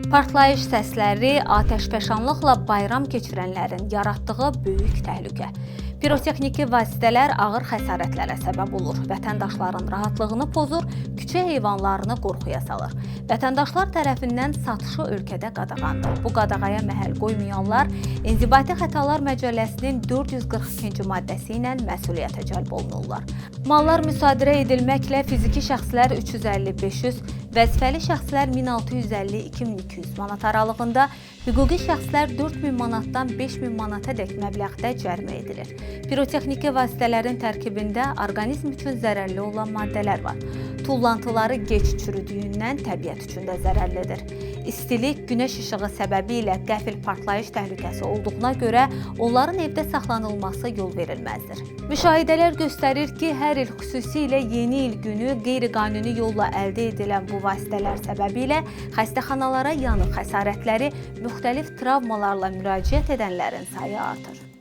Partlayış səsləri, atəşfəşanlıqla bayram keçirənlərin yaratdığı böyük təhlükə. Pirotexniki vasitələr ağır xəsarətlərə səbəb olur, vətəndaşların rahatlığını pozur, küçə heyvanlarını qorxuya salır. Vətəndaşlar tərəfindən satışı ölkədə qadağandır. Bu qadağaya məhəl qoymayanlar İnzibati Xətalar Məcəlləsinin 442-ci maddəsi ilə məsuliyyətə cəlb olunurlar. Mallar müsadirə edilməklə fiziki şəxslər 350-500, vəzifəli şəxslər 1650-2200 manat aralığında, hüquqi şəxslər 4000 manatdan 5000 manata dək məbləğdə cərimə edilir. Pirotexniki vasitələrin tərkibində orqanizm üçün zərərli olan maddələr var. Tullantıları gec çürüdüyündən təbiət üçün də zərərlidir. İstilik, günəş işığı səbəbilə qəfil partlayış təhlükəsi olduğuna görə onların evdə saxlanılması yol verilməzdir. Müşahidələr göstərir ki, hər il xüsusilə yeni il günü qeyri-qanuni yolla əldə edilən bu vasitələr səbəbilə xəstəxanalara yanıq xəsarətləri, müxtəlif travmalarla müraciət edənlərin sayı artır.